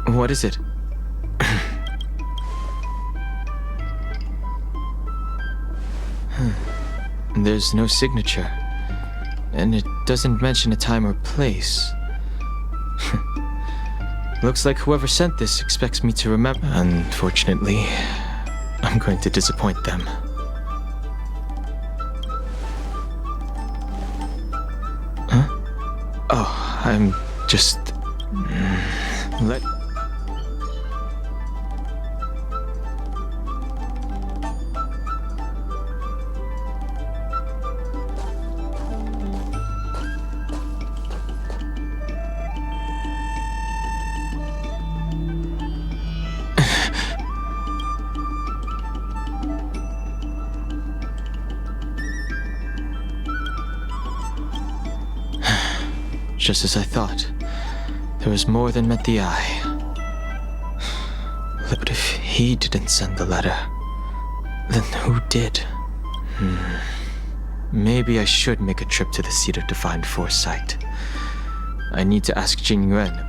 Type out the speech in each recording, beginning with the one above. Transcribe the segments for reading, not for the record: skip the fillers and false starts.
What is it? There's no signature. And it doesn't mention a time or place. Looks like whoever sent this expects me to remember. Unfortunately, I'm going to disappoint them. Huh? Oh, I'm just... Let... Just as I thought. There was more than met the eye. But if he didn't send the letter, then who did? Maybe I should make a trip to the seat of divine foresight. I need to ask Jing Yuan.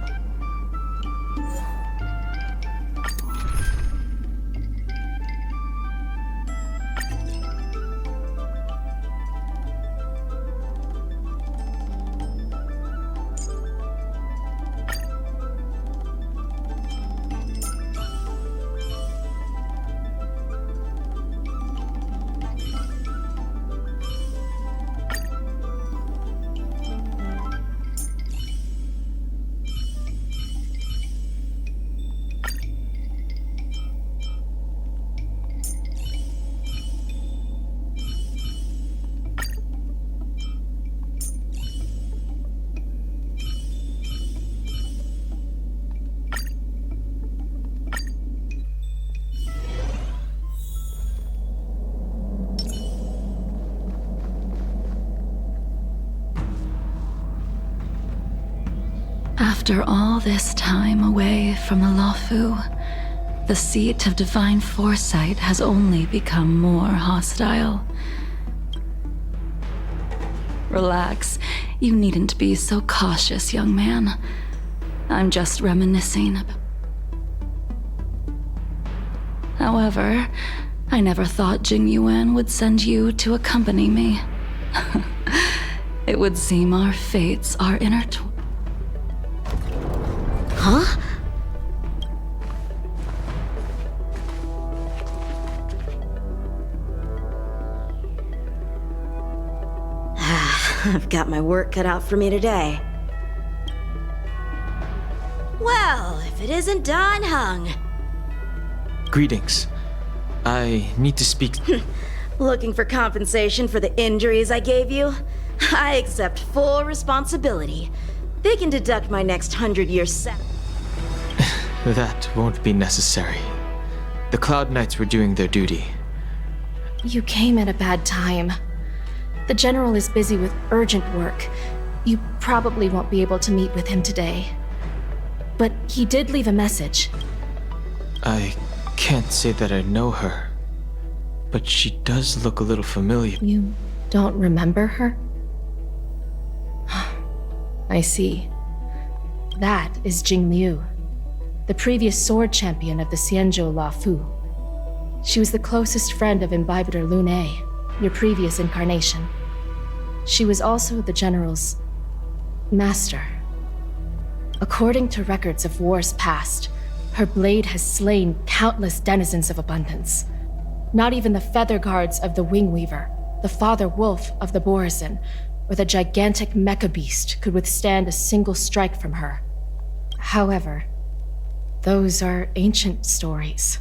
After all this time away from the Luofu, the seat of divine foresight has only become more hostile. Relax. You needn't be so cautious, young man. I'm just reminiscing. However, I never thought Jing Yuan would send you to accompany me. It would seem our fates are intertwined. Huh? I've got my work cut out for me today. Well, if it isn't Dan Heng. Greetings. I need to speak... Looking for compensation for the injuries I gave you? I accept full responsibility. They can deduct my next 100-year salary. That won't be necessary. The Cloud Knights were doing their duty. You came at a bad time. The General is busy with urgent work. You probably won't be able to meet with him today. But he did leave a message. I can't say that I know her, but she does look a little familiar. You don't remember her? I see. That is Jing Liu, the previous sword champion of the Xianzhou Luofu. She was the closest friend of Imbibitor Lune, your previous incarnation. She was also the General's master. According to records of wars past, her blade has slain countless denizens of abundance. Not even the feather guards of the Wing Weaver, the father wolf of the Borazon, or the gigantic mecha beast could withstand a single strike from her. However, those are ancient stories.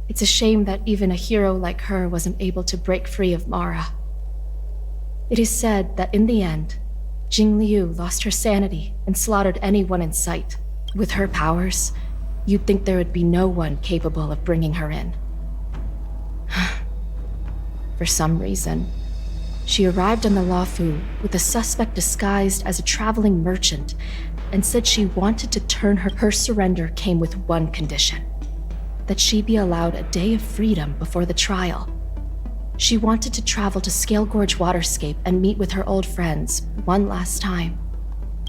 It's a shame that even a hero like her wasn't able to break free of Mara. It is said that in the end, Jing Liu lost her sanity and slaughtered anyone in sight. With her powers, you'd think there would be no one capable of bringing her in. For some reason, she arrived on the Luofu with a suspect disguised as a traveling merchant and said she wanted to turn her. Her surrender came with one condition: that she be allowed a day of freedom before the trial. She wanted to travel to Scale Gorge Waterscape and meet with her old friends one last time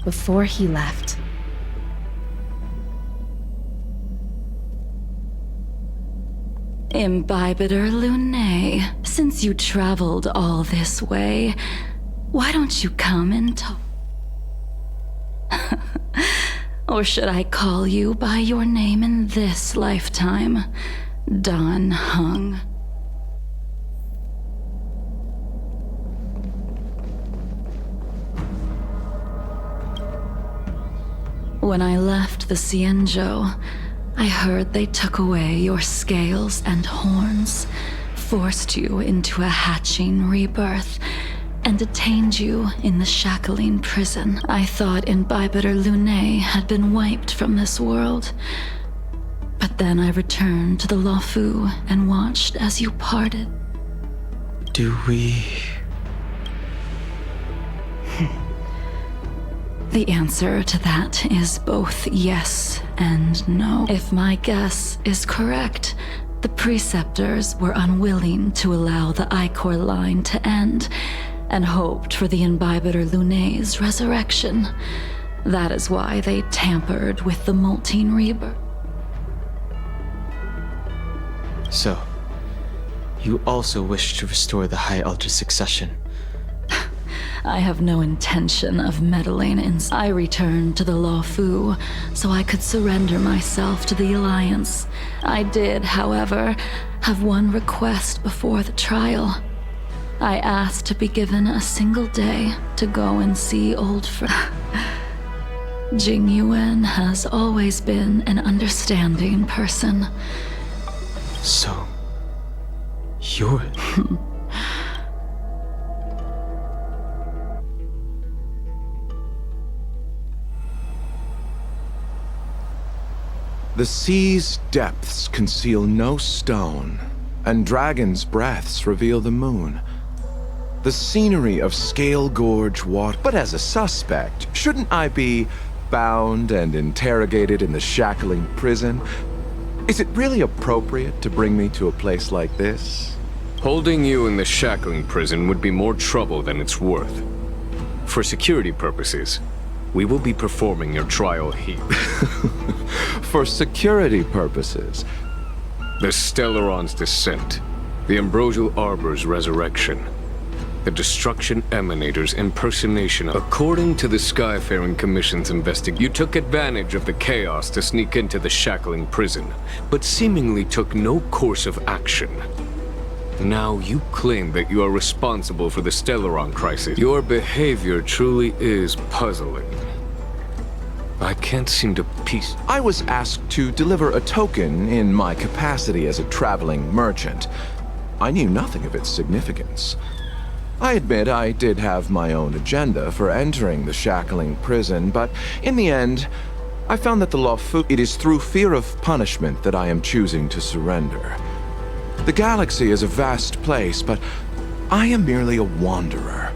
before he left. Imbibitor Lunae, since you traveled all this way, why don't you come and talk? Or should I call you by your name in this lifetime? Dan Heng. When I left the Xianzhou, I heard they took away your scales and horns, forced you into a hatching rebirth, and detained you in the shackling prison. I thought Imbibitor Lunae had been wiped from this world. But then I returned to the Luofu and watched as you parted. Do we... The answer to that is both yes and no. If my guess is correct, the preceptors were unwilling to allow the Ichor line to end, and hoped for the Imbibitor Lunae's resurrection. That is why they tampered with the molting rebirth. So, you also wish to restore the High Elder succession? I have no intention of meddling in... I returned to the Luofu so I could surrender myself to the Alliance. I did, however, have one request before the trial. I asked to be given a single day to go and see old friends. Jing Yuan has always been an understanding person. So, you're... The sea's depths conceal no stone, and dragons' breaths reveal the moon. The scenery of Scale Gorge water. But as a suspect, shouldn't I be bound and interrogated in the shackling prison? Is it really appropriate to bring me to a place like this? Holding you in the shackling prison would be more trouble than it's worth. For security purposes, we will be performing your trial here. For security purposes? The Stellaron's descent, the Ambrosial Arbor's resurrection, the Destruction Emanator's impersonation. According to the Skyfaring Commission's investigation, you took advantage of the chaos to sneak into the shackling prison, but seemingly took no course of action. Now you claim that you are responsible for the Stellaron crisis. Your behavior truly is puzzling. I can't seem to piece... I was asked to deliver a token in my capacity as a traveling merchant. I knew nothing of its significance. I admit I did have my own agenda for entering the shackling prison, but in the end, I found that the Luofu... It is through fear of punishment that I am choosing to surrender. The galaxy is a vast place, but I am merely a wanderer.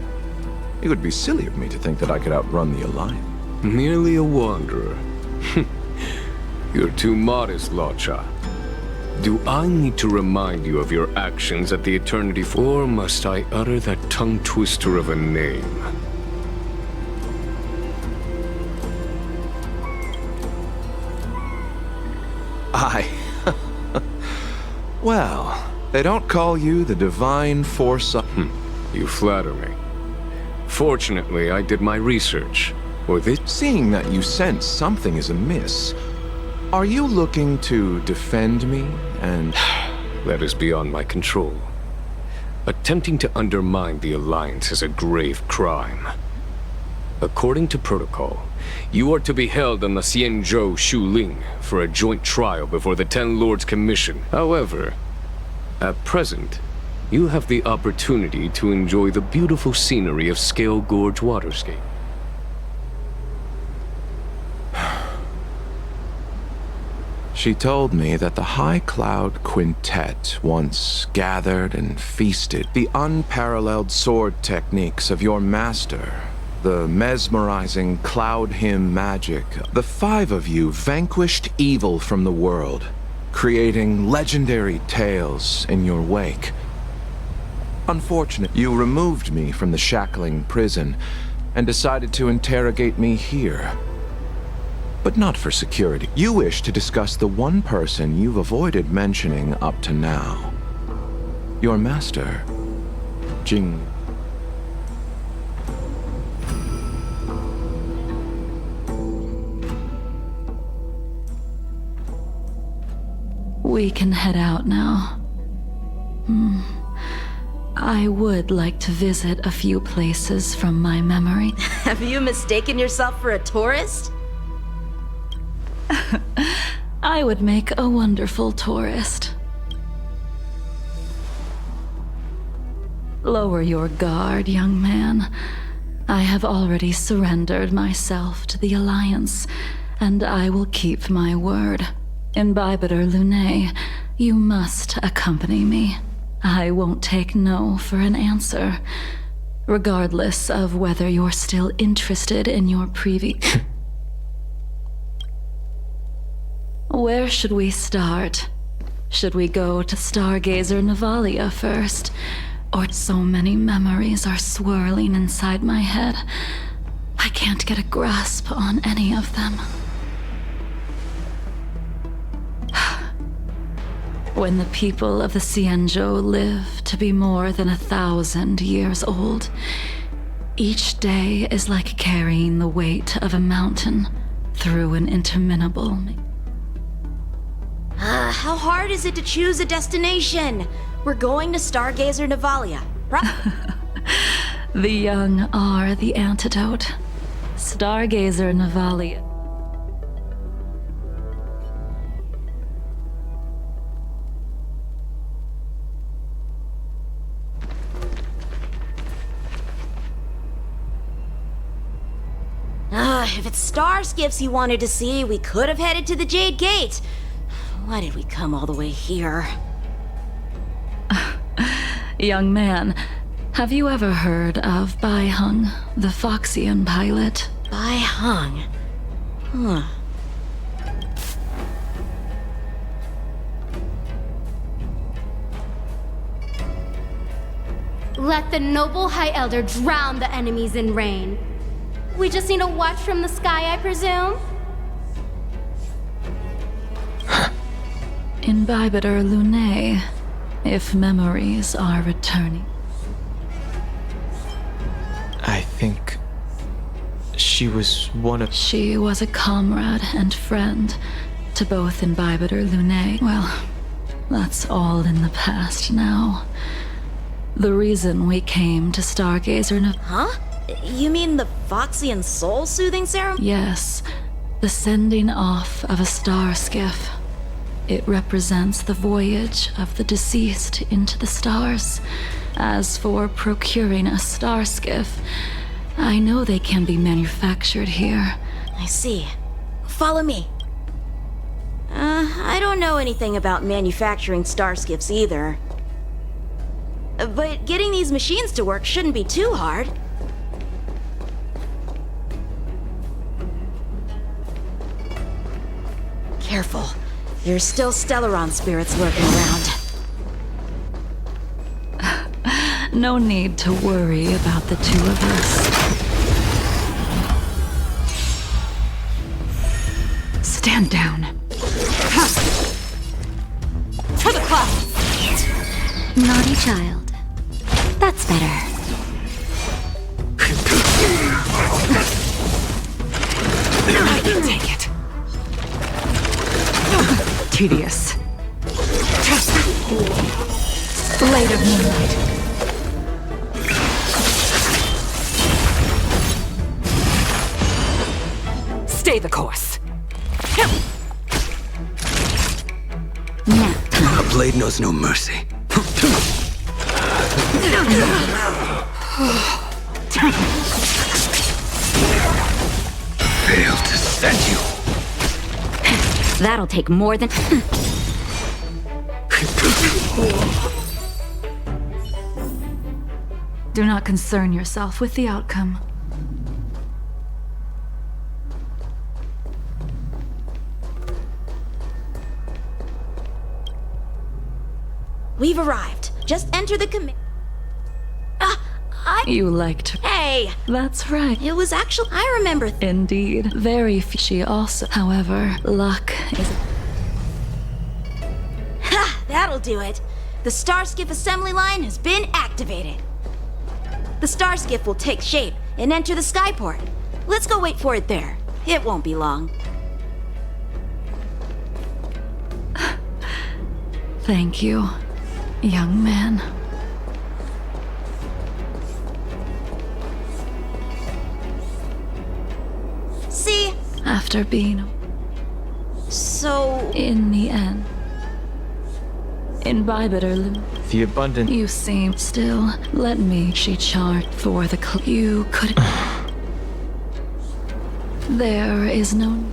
It would be silly of me to think that I could outrun the Alliance. Merely a wanderer? You're too modest, Locha. Do I need to remind you of your actions at the Eternity or must I utter that tongue-twister of a name? Well, they don't call you the Divine Force... You flatter me. Fortunately, I did my research. Or this... Seeing that you sense something is amiss, are you looking to defend me and... That is beyond my control. Attempting to undermine the Alliance is a grave crime. According to protocol, you are to be held on the Xianzhou Shuling for a joint trial before the Ten Lords Commission. However, at present, you have the opportunity to enjoy the beautiful scenery of Scale Gorge Waterscape. She told me that the High Cloud Quintet once gathered and feasted the unparalleled sword techniques of your master, the mesmerizing cloud hymn magic. The five of you vanquished evil from the world, creating legendary tales in your wake. Unfortunately, you removed me from the shackling prison and decided to interrogate me here. but not for security. You wish to discuss the one person you've avoided mentioning up to now. Your master, Jing. We can head out now. I would like to visit a few places from my memory. Have you mistaken yourself for a tourist? I would make a wonderful tourist. Lower your guard, young man. I have already surrendered myself to the Alliance, and I will keep my word. Imbibiter Lune, you must accompany me. I won't take no for an answer, regardless of whether you're still interested in your previous... Where should we start? Should we go to Stargazer Navalia first? Or so many memories are swirling inside my head, I can't get a grasp on any of them. When the people of the Xianzhou live to be more than 1,000 years old, each day is like carrying the weight of a mountain through an interminable... How hard is it to choose a destination? We're going to Stargazer Navalia, right? The young are the antidote. Stargazer Navalia. If it's star skiffs you wanted to see, we could have headed to the Jade Gate. Why did we come all the way here? Young man, have you ever heard of Bai Hung, the Foxian pilot? Bai Hung. Huh. Let the noble High Elder drown the enemies in rain. We just need a watch from the sky, I presume? Imbibiter Lune, if memories are returning. I think she was one of... She was a comrade and friend to both Imbibiter Lune. Well, that's all in the past now. The reason we came to Stargazer Huh? You mean the Foxian soul-soothing ceremony? Yes, the sending off of a star skiff. It represents the voyage of the deceased into the stars. As for procuring a star skiff, I know they can be manufactured here. I see. Follow me. I don't know anything about manufacturing star skiffs either. But getting these machines to work shouldn't be too hard. Careful. There's still Stellaron spirits lurking around. No need to worry about the two of us. Stand down. To the clouds! Naughty child. That's better. I can take it. Tedious. Blade of moonlight. Stay the course. Nap time. A blade knows no mercy. Failed to send you. That'll take more than... Do not concern yourself with the outcome. We've arrived. Just enter the I You liked her. Hey! That's right. It was actually. I remember. Indeed. Very few. She also, however, luck is. Ha! That'll do it. The Starskiff assembly line has been activated. The Starskiff will take shape and enter the skyport. Let's go wait for it there. It won't be long. Thank you, young man. See? After being So. in the end, imbibed her The abundant. you seem still. Let me. She chart for the. You could. There is no.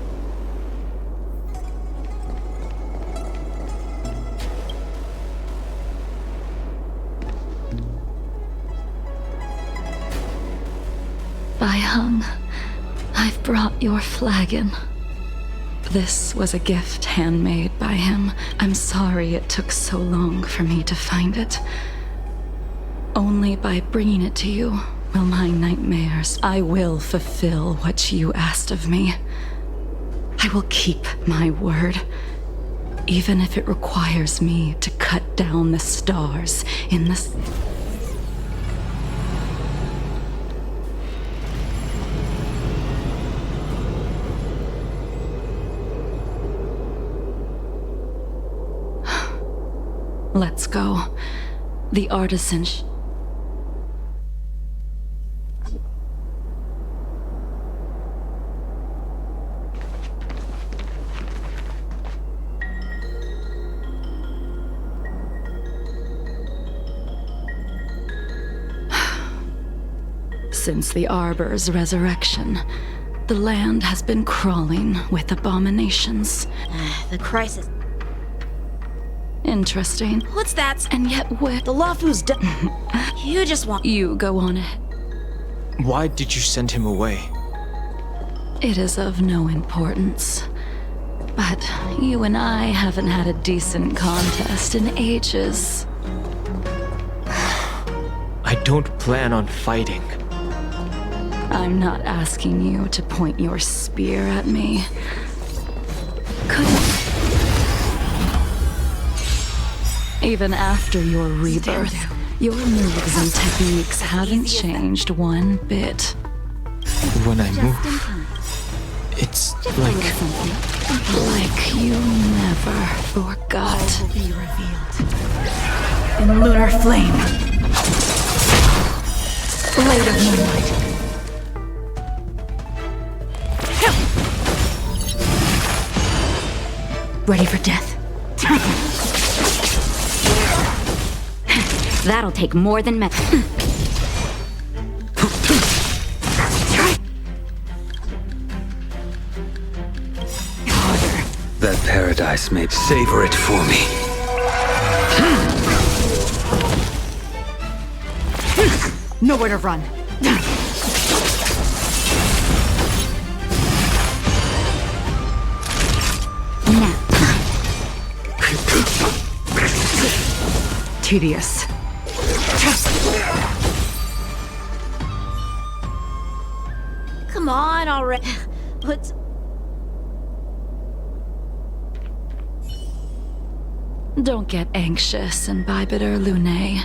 By Hung, I've brought your flagon. This was a gift handmade by him. I'm sorry it took so long for me to find it. Only by bringing it to you will my nightmares. I will fulfill what you asked of me. I will keep my word, even if it requires me to cut down the stars in the... Let's go. The artisan... Since the Arbor's resurrection, the land has been crawling with abominations. The crisis. Interesting. What's that? And yet where... The Lafu's done. You just want. You go on ahead. Why did you send him away? It is of no importance. But you and I haven't had a decent contest in ages. I don't plan on fighting. I'm not asking you to point your spear at me. Couldn't... Even after your rebirth, your moves and techniques haven't changed one bit. When I move, it's like you never forgot. Will be revealed. In lunar flame. Blade of moonlight. Ready for death. That'll take more than metal. That paradise may savor it for me. Nowhere to run. Tedious. Come on already. What's. Don't get anxious, Imbibiter Lune.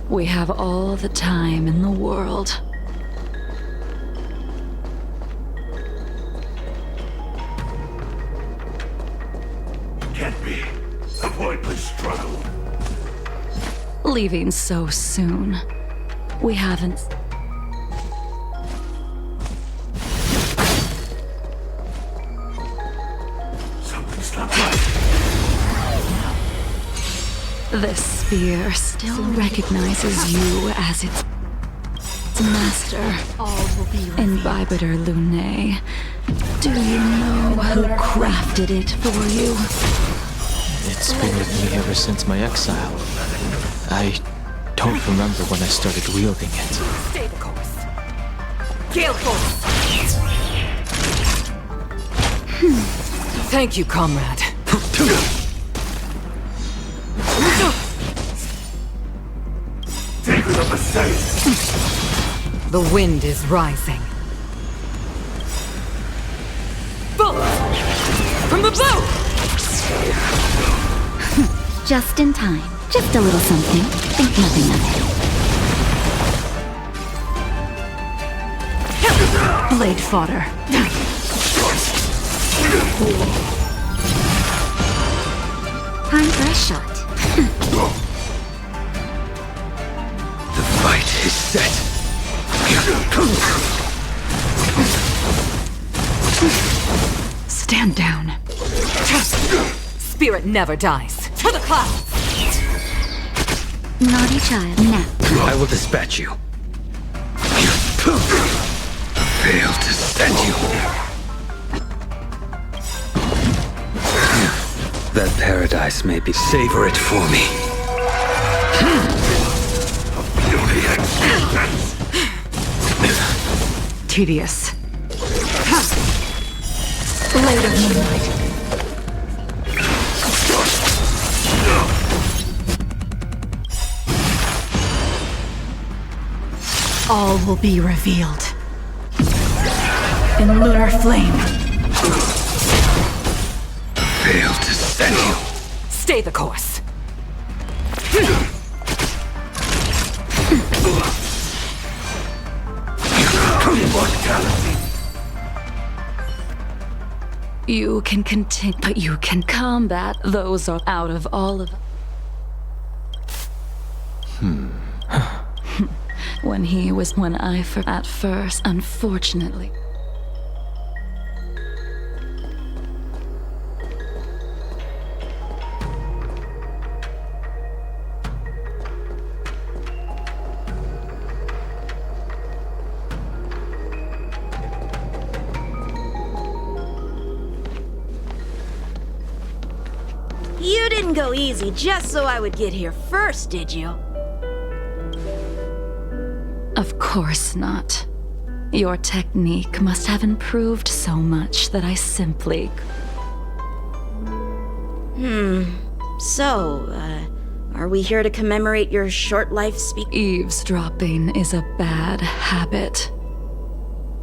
We have all the time in the world. Can't be. A pointless struggle. Leaving so soon. We haven't... Something's not right. This spear still recognizes you as its master. All will be revealed. Imbibiter Lune. Do you know who crafted it for you? it's been with me ever since my exile. I don't remember when I started wielding it. Stay the course. Gale force. Thank you, comrade. Take the mistake. The wind is rising. Bullets! From the blue! Just in time. Just a little something. Think nothing of it. Blade fodder. Time for a shot. The fight is set. Stand down. Spirit never dies. To the clouds! Naughty child. Now. I will dispatch you. Fail to send you. That paradise may be. Savor it for me. Tedious. Blade of moonlight. All will be revealed. In lunar flame. Fail to send you. Stay the course. You can continue, but you can combat those are out of all of. When at first, unfortunately. You didn't go easy just so I would get here first, did you? Of course not. Your technique must have improved so much that I simply... So, are we here to commemorate your short life Eavesdropping is a bad habit.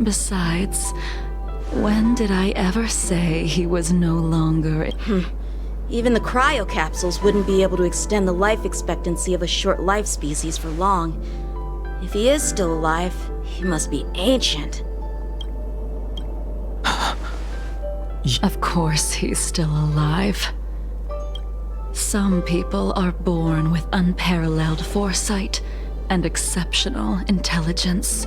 Besides, when did I ever say he was no longer... Even the cryocapsules wouldn't be able to extend the life expectancy of a short life species for long. If he is still alive, he must be ancient. Of course he's still alive. Some people are born with unparalleled foresight and exceptional intelligence,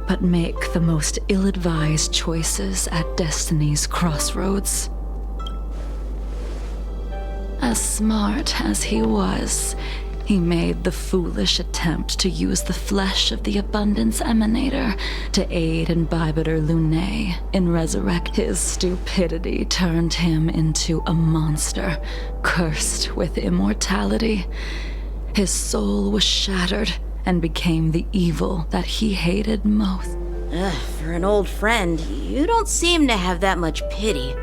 but make the most ill-advised choices at destiny's crossroads. As smart as he was, he made the foolish attempt to use the flesh of the Abundance Emanator to aid Imbibitor Lunae in resurrect. His stupidity turned him into a monster, cursed with immortality. His soul was shattered and became the evil that he hated most. For an old friend, you don't seem to have that much pity.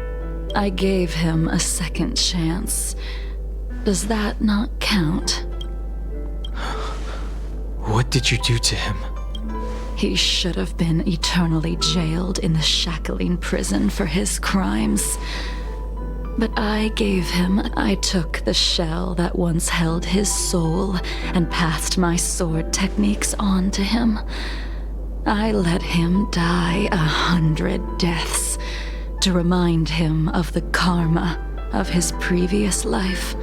I gave him a second chance. Does that not count? What did you do to him? He should have been eternally jailed in the shackling prison for his crimes. But I took the shell that once held his soul and passed my sword techniques on to him. I let him die 100 deaths to remind him of the karma of his previous life.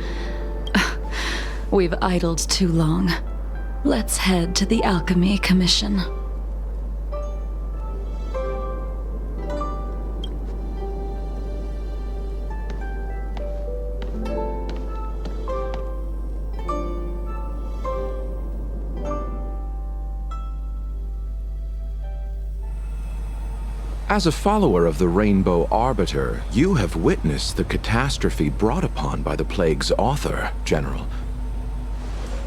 We've idled too long. Let's head to the Alchemy Commission. As a follower of the Rainbow Arbiter, you have witnessed the catastrophe brought upon by the plague's author, General.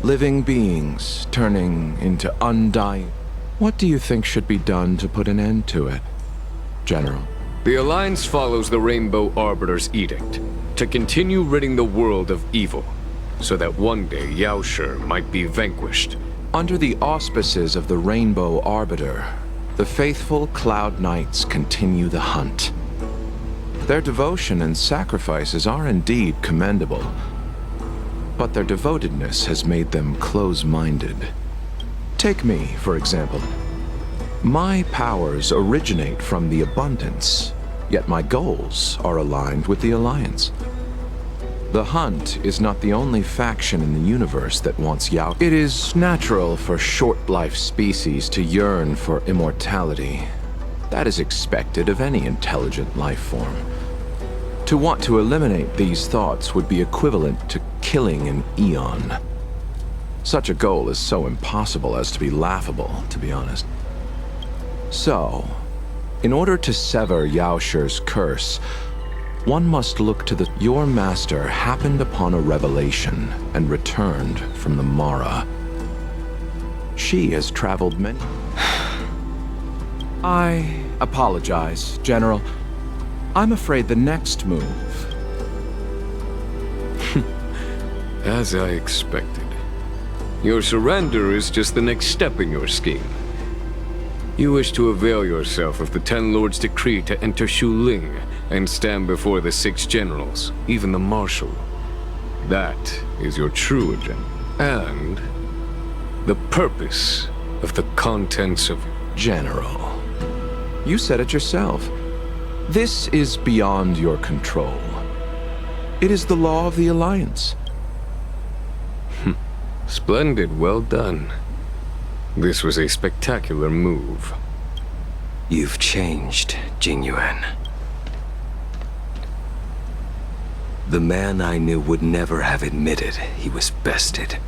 Living beings turning into undying. What do you think should be done to put an end to it, General? The Alliance follows the Rainbow Arbiter's edict to continue ridding the world of evil, so that one day Yaoshi might be vanquished Under the auspices of the Rainbow Arbiter, the faithful Cloud Knights continue the hunt. Their devotion and sacrifices are indeed commendable, but their devotedness has made them close-minded. Take me, for example. My powers originate from the Abundance, yet my goals are aligned with the Alliance. The Hunt is not the only faction in the universe that wants Yao. It is natural for short-life species to yearn for immortality. That is expected of any intelligent life form. To want to eliminate these thoughts would be equivalent to killing an eon. Such a goal is so impossible as to be laughable, to be honest. So, in order to sever Yaosher's curse, one must look to the... Your master happened upon a revelation and returned from the Mara. She has traveled many... I apologize, General. I'm afraid the next move... As I expected. Your surrender is just the next step in your scheme. You wish to avail yourself of the Ten Lords' decree to enter Shuling and stand before the 6 generals, even the Marshal. That is your true agenda. And the purpose of the contents of... General, you said it yourself. This is beyond your control. It is the law of the Alliance. Splendid, well done. This was a spectacular move. You've changed, Jingyuan. The man I knew would never have admitted he was bested.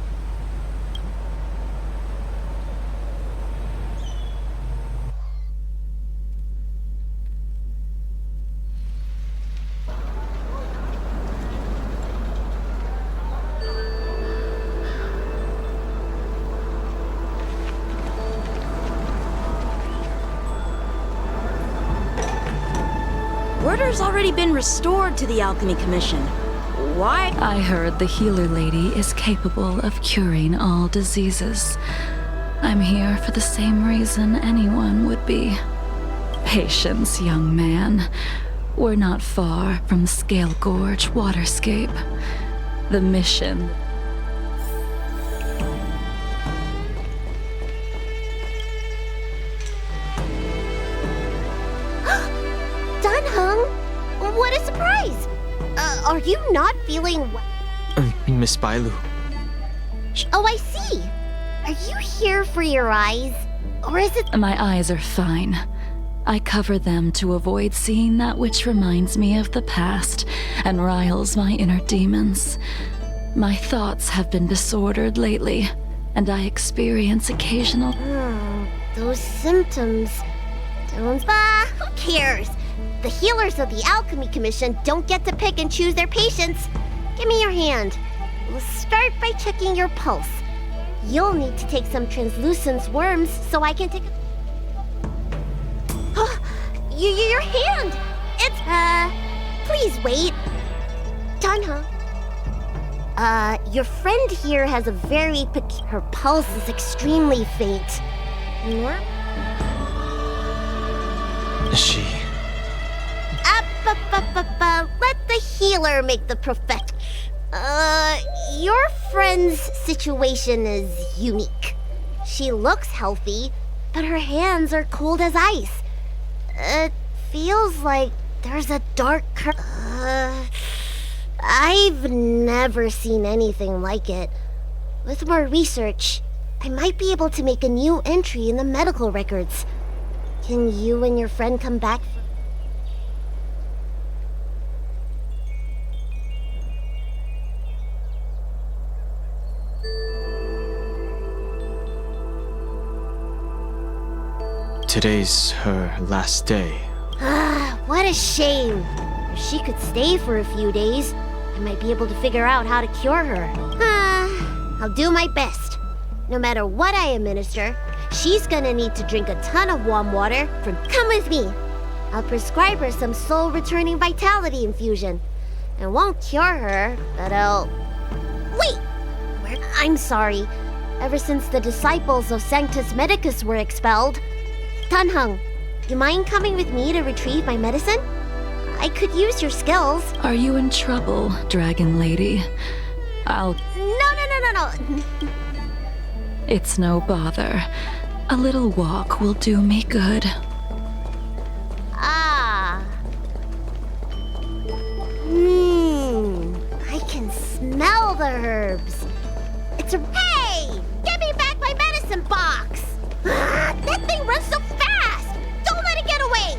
Order's already been restored to the Alchemy Commission. Why? I heard the healer lady is capable of curing all diseases. I'm here for the same reason anyone would be. Patience, young man. We're not far from Scale Gorge Waterscape. The mission... What a surprise! Are you not feeling well? Miss Bailu. Oh, I see. Are you here for your eyes? Or is it... My eyes are fine. I cover them to avoid seeing that which reminds me of the past and riles my inner demons. My thoughts have been disordered lately, and I experience occasional... those symptoms... who cares? The healers of the Alchemy Commission don't get to pick and choose their patients. Give me your hand. We'll start by checking your pulse. You'll need to take some translucent worms so I can take... your hand! It's, please wait. Danheng. Your friend here has a very her pulse is extremely faint. She... Let the healer make the prophet. Your friend's situation is unique. She looks healthy, but her hands are cold as ice. It feels like there's a dark I've never seen anything like it. With more research, I might be able to make a new entry in the medical records. Can you and your friend come back? Today's her last day. What a shame. If she could stay for a few days, I might be able to figure out how to cure her. I'll do my best. No matter what I administer, she's gonna need to drink a ton of warm water from... Come with me. I'll prescribe her some soul-returning vitality infusion. It won't cure her, but I'll... Wait! I'm sorry. ever since the disciples of Sanctus Medicus were expelled. Tanhung, you mind coming with me to retrieve my medicine? I could use your skills. Are you in trouble, Dragon Lady? No. It's no bother. A little walk will do me good. I can smell the herbs. Hey! Give me back my medicine box! That thing runs so fast! Don't let it get away!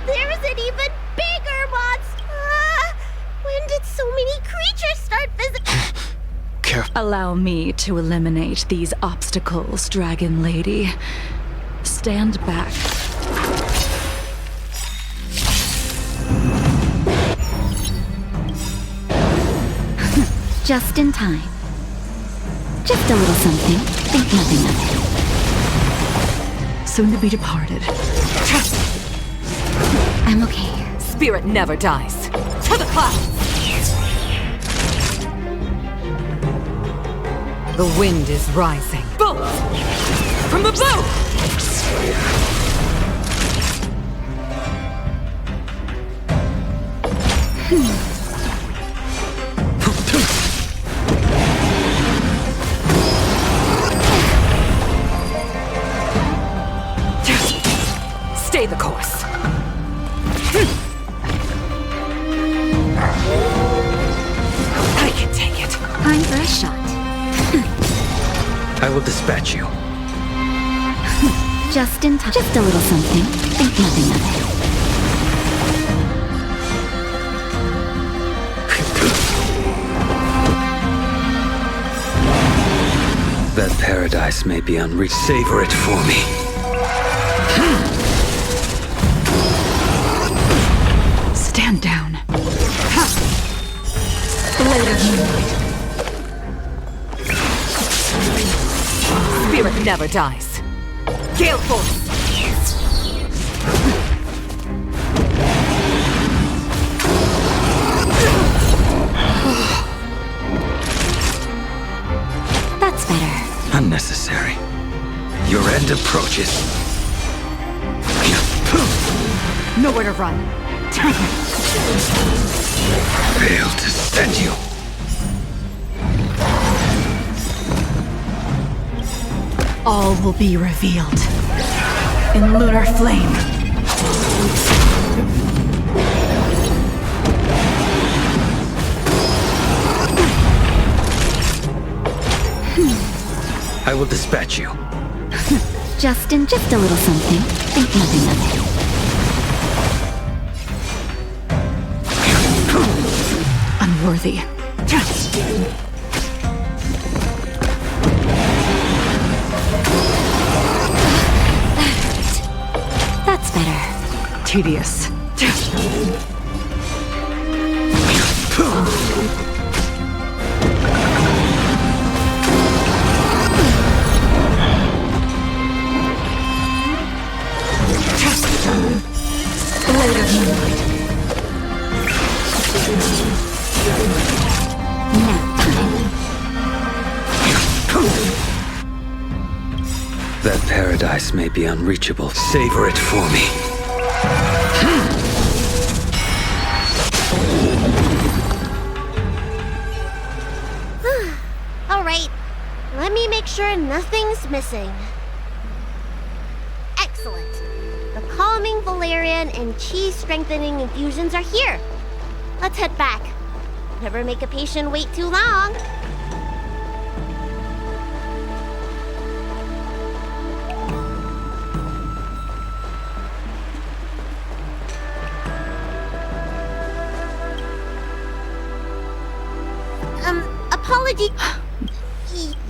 There's an even bigger monster! When did so many creatures start visiting? Allow me to eliminate these obstacles, Dragon Lady. Stand back. Just in time. Just a little something. Think nothing of it. Soon to be departed. I'm okay. Spirit never dies. To the clouds! The wind is rising. Bolt! From the bow! Stay the course. I can take it. Time for a shot. I will dispatch you. Just in time. Just a little something. Think nothing of it. That paradise may be unreached. Savor it for me. Stand down. Blade of moonlight. Spirit never dies. Gale force. That's better. Unnecessary. Your end approaches. Nowhere to run. Failed to send you. All will be revealed in lunar flame. I will dispatch you. Just a little something. Think nothing of it. Unworthy. That's better. Tedious. Blade of moonlight. Nap time. That paradise may be unreachable. Savor it for me. All right, let me make sure nothing's missing. Excellent. The calming valerian and chi strengthening infusions are here. Let's head back. Never make a patient wait too long. Apology.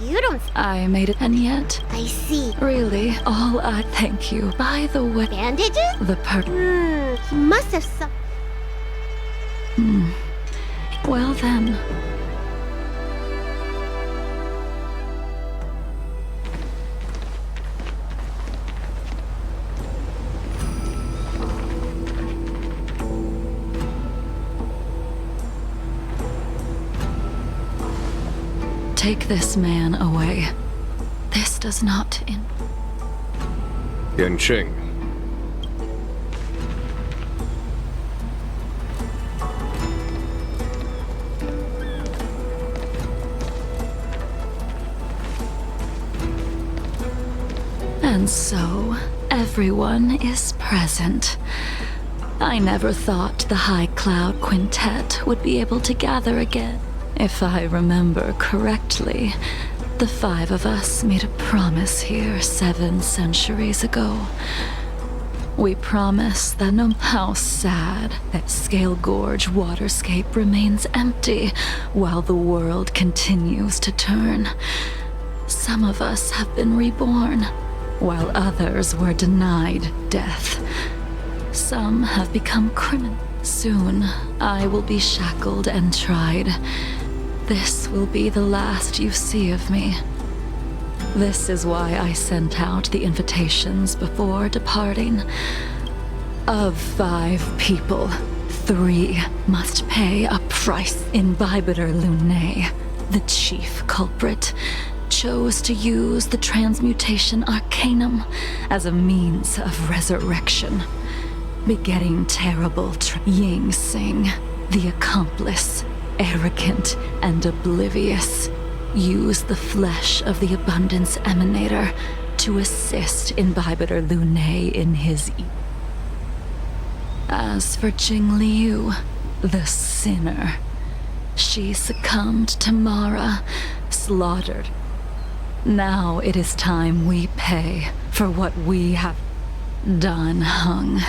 You don't. I made it, and yet, I see. really, all I thank you. By the way, Bandages? the He must have some. Well then. Take this man away. This does not Yanqing. And so, everyone is present. I never thought the High Cloud Quintet would be able to gather again. If I remember correctly, the 5 of us made a promise here 7 centuries ago. We promised that no how sad that Scale Gorge waterscape remains empty while the world continues to turn. Some of us have been reborn, while others were denied death. Some have become criminals. Soon, I will be shackled and tried. This will be the last you see of me. This is why I sent out the invitations before departing. Of 5 people, 3 must pay a price. Imbibitor Lunae, the chief culprit, chose to use the transmutation arcanum as a means of resurrection, begetting terrible Ying Sing, the accomplice, arrogant and oblivious, used the flesh of the Abundance Emanator to assist Imbibitor Lunae in his As for Jingliu, the sinner, she succumbed to Mara, slaughtered. Now it is time we pay for what we have done, Hung.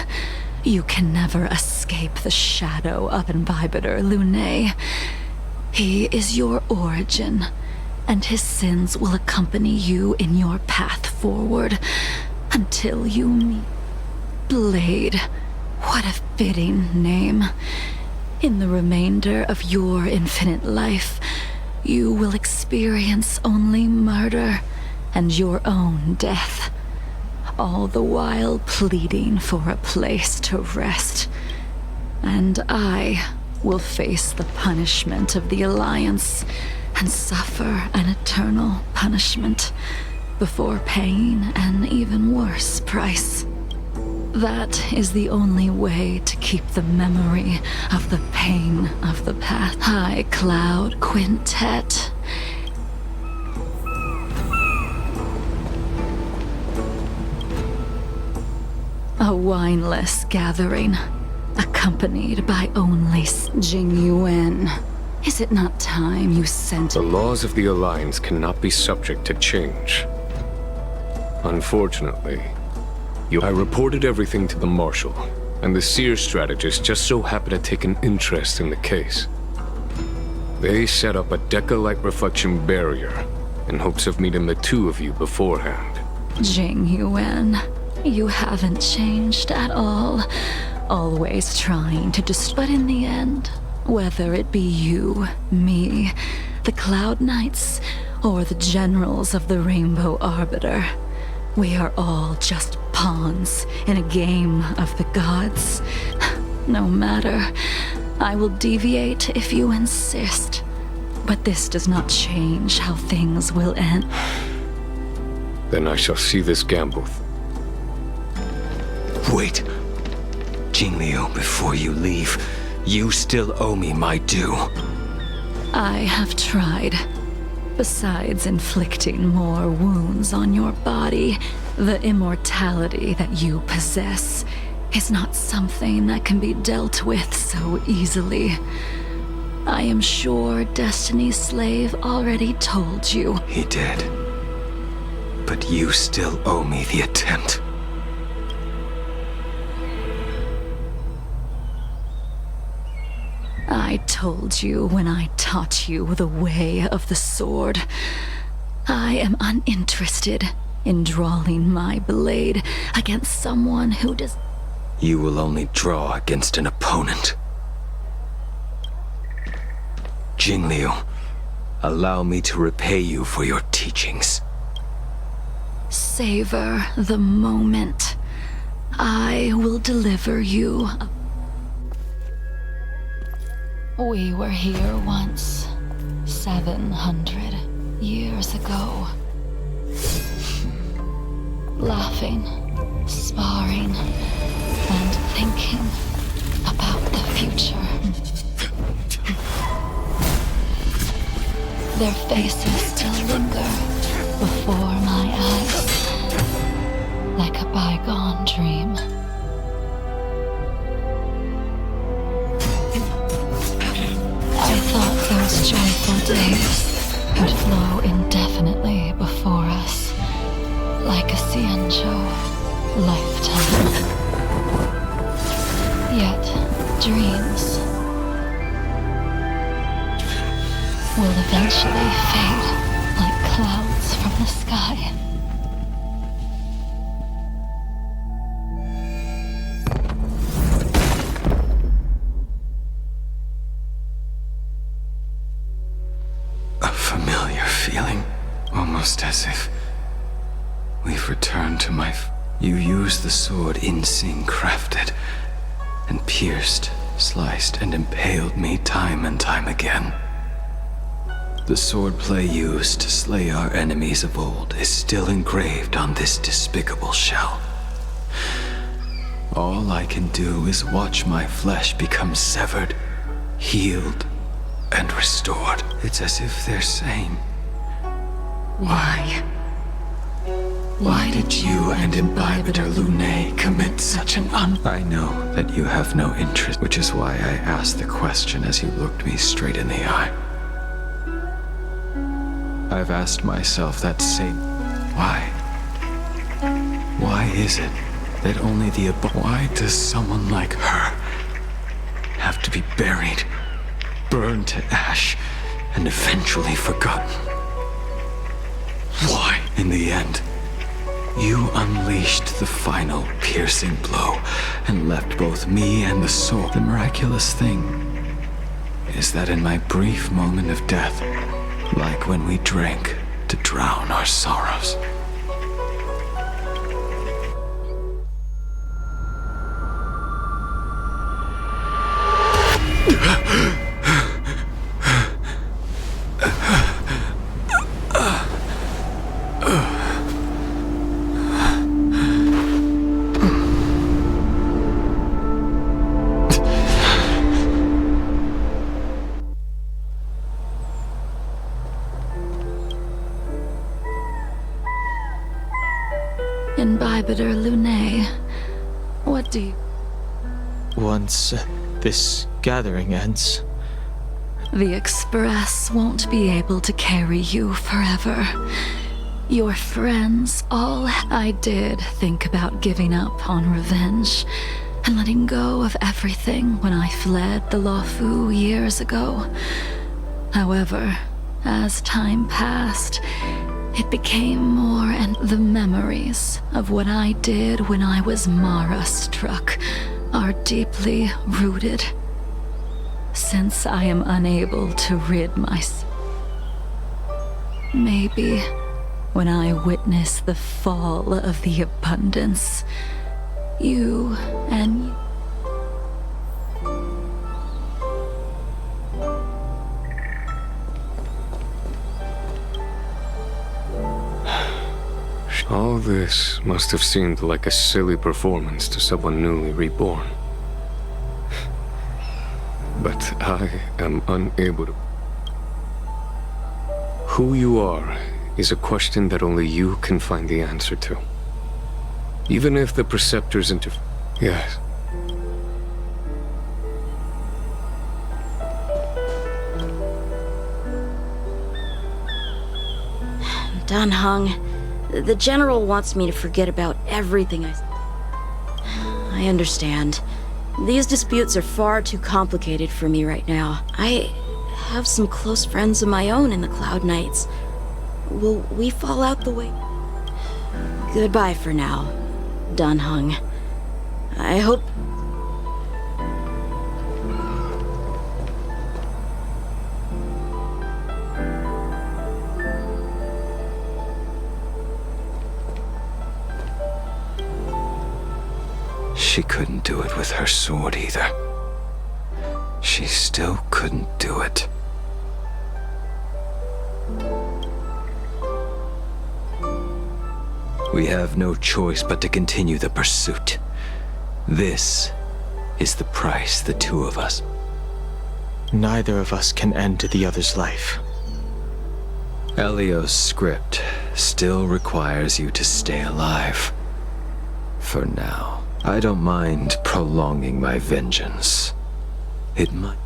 You can never escape the shadow of Imbibitor Lunae. He is your origin, and his sins will accompany you in your path forward until you meet Blade. What a fitting name. In the remainder of your infinite life, you will experience only murder and your own death, all the while pleading for a place to rest. And I will face the punishment of the Alliance and suffer an eternal punishment before paying an even worse price. That is the only way to keep the memory of the pain of the past. High Cloud Quintet. A wineless gathering, accompanied by only Jing Yuan. Is it not time you sent... The laws of the Alliance cannot be subject to change. Unfortunately, I reported everything to the Marshal, and the Seer strategist just so happened to take an interest in the case. They set up a Deca-like reflection barrier in hopes of meeting the 2 of you beforehand. Jing Yuan, you haven't changed at all. Always trying to but in the end, whether it be you, me, the Cloud Knights, or the generals of the Rainbow Arbiter, we are all just pawns in a game of the gods. No matter, I will deviate if you insist. But this does not change how things will end. Then I shall see this gamble. Wait. Jingliu, before you leave, you still owe me my due. I have tried. Besides inflicting more wounds on your body, the immortality that you possess is not something that can be dealt with so easily. I am sure Destiny's Slave already told you. He did. But you still owe me the attempt. I told you when I taught you the way of the sword. I am uninterested in drawing my blade against someone who does... You will only draw against an opponent. Jingliu, allow me to repay you for your teachings. Savor the moment. I will deliver you. We were here once. 700. years ago. Laughing, sparring, and thinking about the future. Their faces still linger before my eyes, like a bygone dream. I thought those joyful days would flow indefinitely before us, like a Cienjo lifetime. Yet, dreams will eventually fade like clouds from the sky. A familiar feeling, almost as if we've returned to my... You used the sword Insing crafted, and pierced, sliced, and impaled me time and time again. The swordplay used to slay our enemies of old is still engraved on this despicable shell. All I can do is watch my flesh become severed, healed, and restored. It's as if they're saying, Why? Why did you and Imbibitor Lune commit such an I know that you have no interest, which is why I asked the question as you looked me straight in the eye. I've asked myself that same... Why? Why is it that only the Why does someone like her have to be buried, burned to ash, and eventually forgotten? Why? In the end, you unleashed the final piercing blow and left both me and the soul. The miraculous thing is that in my brief moment of death, like when we drank to drown our sorrows, Imbibitor Lune, what do you... Once this gathering ends, The Express won't be able to carry you forever. Your friends, all... I did think about giving up on revenge and letting go of everything when I fled the Luofu years ago. However, as time passed, it became more, and the memories of what I did when I was Mara-struck are deeply rooted. Since I am unable to rid myself, maybe when I witness the fall of the abundance, you and... All this must have seemed like a silly performance to someone newly reborn. But I am unable to... Who you are is a question that only you can find the answer to. Even if the Preceptors Yes. Danheng, the General wants me to forget about everything I understand. These disputes are far too complicated for me right now. I have some close friends of my own in the Cloud Knights. Will we fall out the way? Goodbye for now, Danheng. I hope... She couldn't do it with her sword either. She still couldn't do it. We have no choice but to continue the pursuit. This is the price the two of us. Neither of us can end the other's life. Elio's script still requires you to stay alive. For now. I don't mind prolonging my vengeance. It might...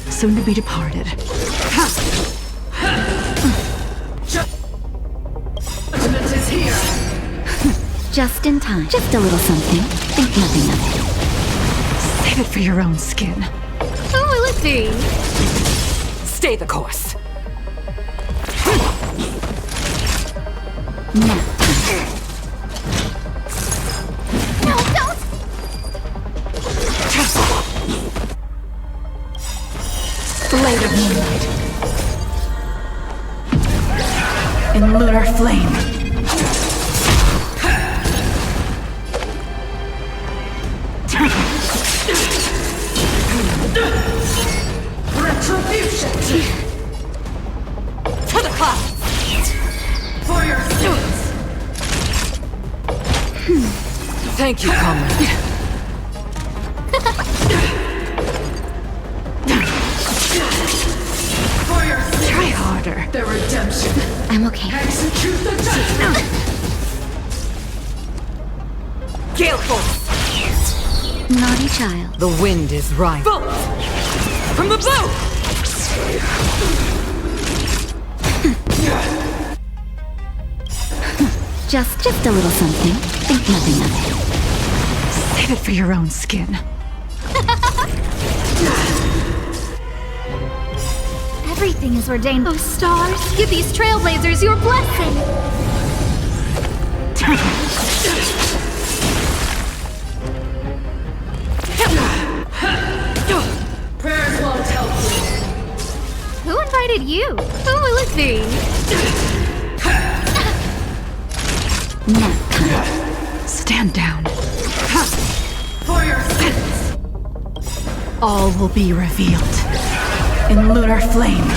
Soon to be departed. Judgment is here! Just in time. Just a little something. Think nothing of it. Save it for your own skin. Who will it be? Stay the course. Now. No, don't! Blade of moonlight. In lunar flame. Retribution! To the clouds! For your sins! Thank you, comrade. For your sins! Try harder. The redemption! I'm okay. Execute the judgment! Gale force! Naughty child. The wind is right. Bolt! From the bow! Just a little something. Think nothing of it. Save it for your own skin. Everything is ordained. Oh, stars, give these trailblazers your blessing! Prayers won't help you! Who invited you? Who will it be? Now. Stand down. For your sins! All will be revealed. In lunar flame.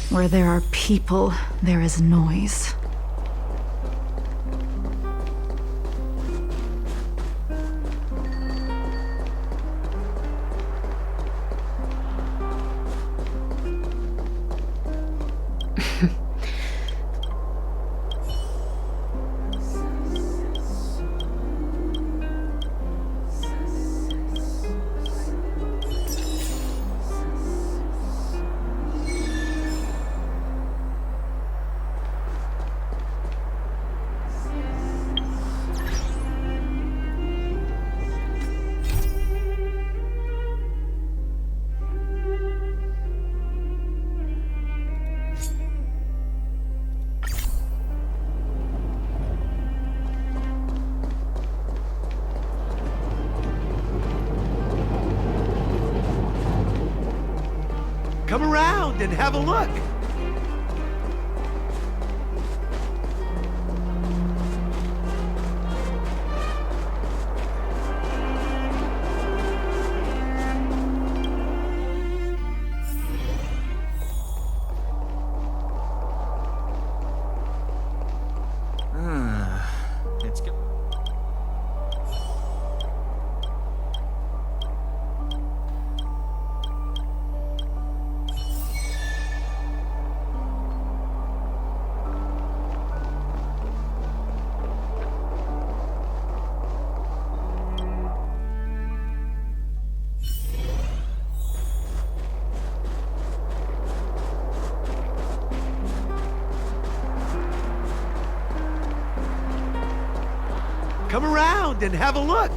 Where there are people, there is noise. Come around and have a look. It's good. Come around and have a look.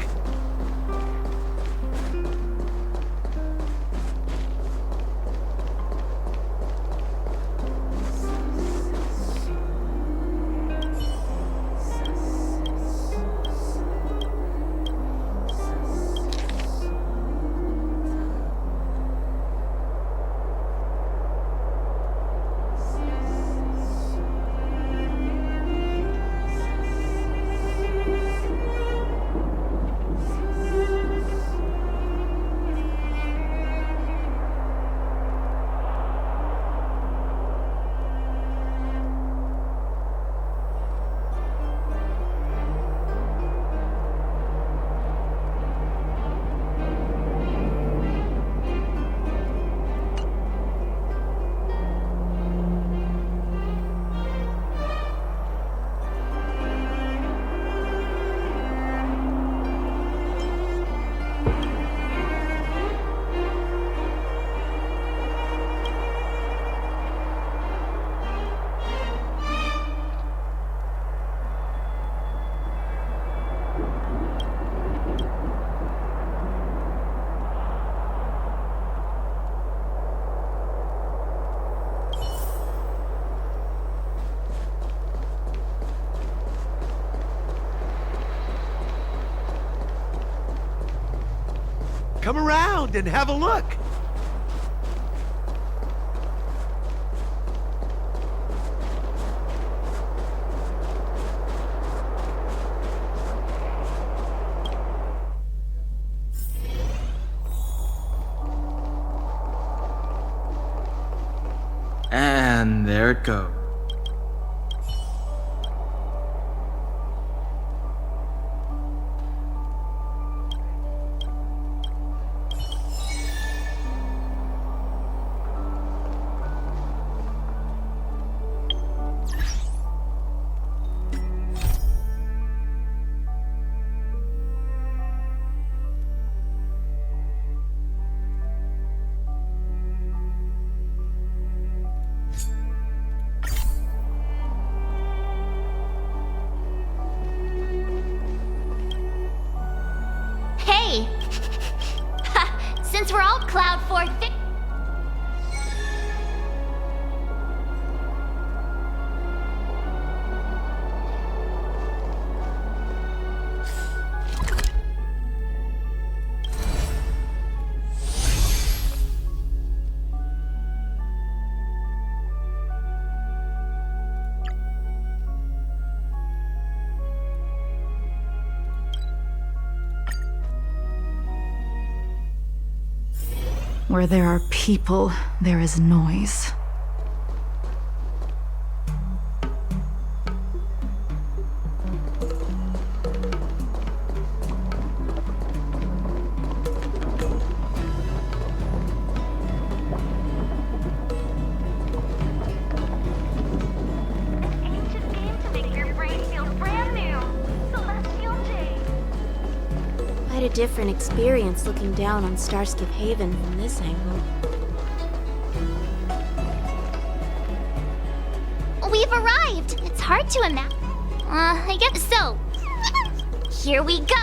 Come around and have a look. And there it goes. Hey! Since we're all Cloud 4 Where there are people, there is noise. Quite a different experience looking down on Starskip Haven from this angle. We've arrived! It's hard to imagine. I guess so. Here we go!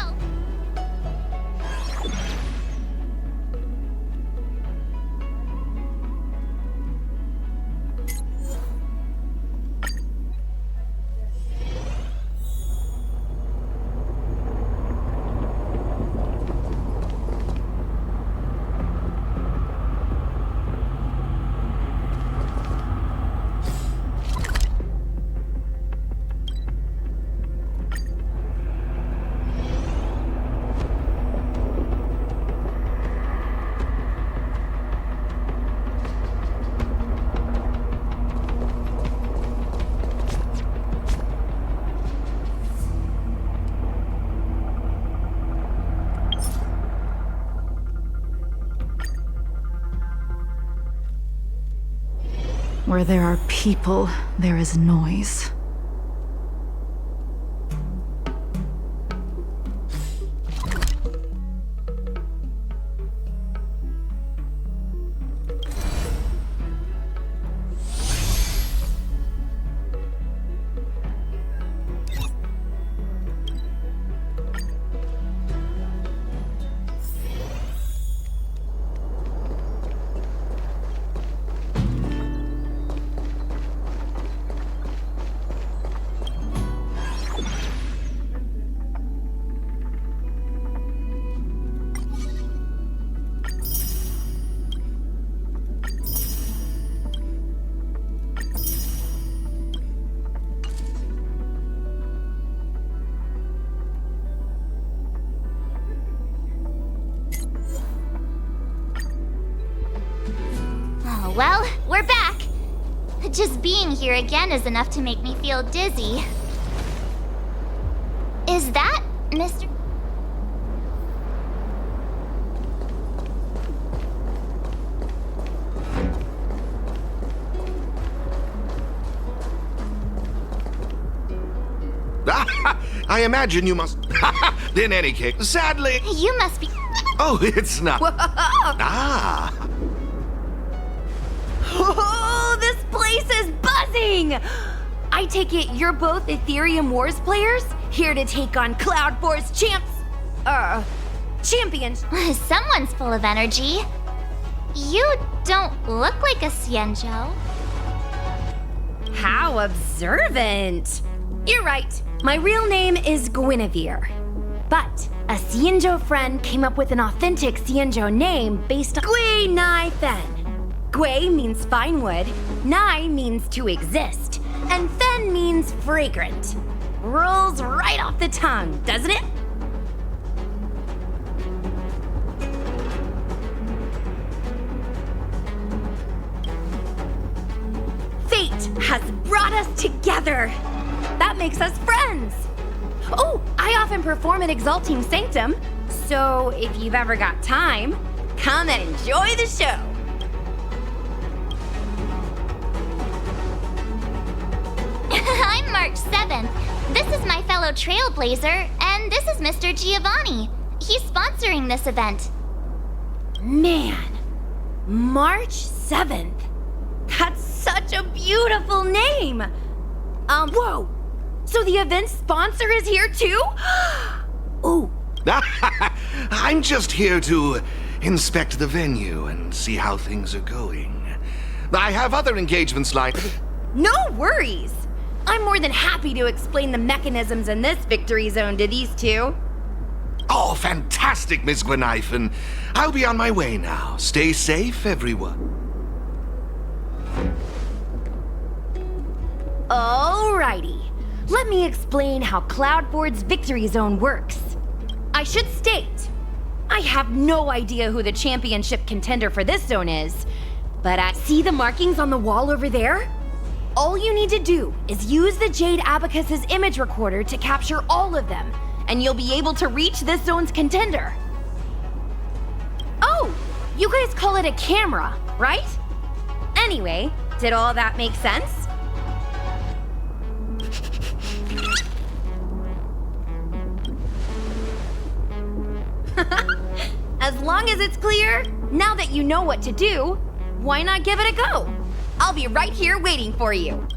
Where there are people, there is noise. Well, we're back. Just being here again is enough to make me feel dizzy. Is that Mr. I imagine you must... In any case, sadly... You must be... Oh, it's not... Whoa! Ah! Oh, this place is buzzing! I take it you're both Ethereum Wars players? Here to take on Cloud Force champions. Someone's full of energy. You don't look like a Xianzhou. How observant! You're right. My real name is Guinevere. But a Xianzhou friend came up with an authentic Xianzhou name based on Gui Nai Fen. Gui means fine wood, Nai means to exist, and Fen means fragrant. Rolls right off the tongue, doesn't it? Fate has brought us together. That makes us friends. Oh, I often perform at Exalting Sanctum, so if you've ever got time, come and enjoy the show. I'm March 7th. This is my fellow Trailblazer, and this is Mr. Giovanni. He's sponsoring this event. Man, March 7th. That's such a beautiful name. Whoa. So the event sponsor is here too? Ooh. I'm just here to inspect the venue and see how things are going. I have other engagements like... No worries. I'm more than happy to explain the mechanisms in this victory zone to these two. Oh, fantastic, Miss Gwenaifen. I'll be on my way now. Stay safe, everyone. Alrighty. Let me explain how Cloudboard's victory zone works. I should state, I have no idea who the championship contender for this zone is, but I see the markings on the wall over there? All you need to do is use the Jade Abacus's image recorder to capture all of them, and you'll be able to reach this zone's contender. Oh, you guys call it a camera, right? Anyway, did all that make sense? As long as it's clear, now that you know what to do, why not give it a go? I'll be right here waiting for you.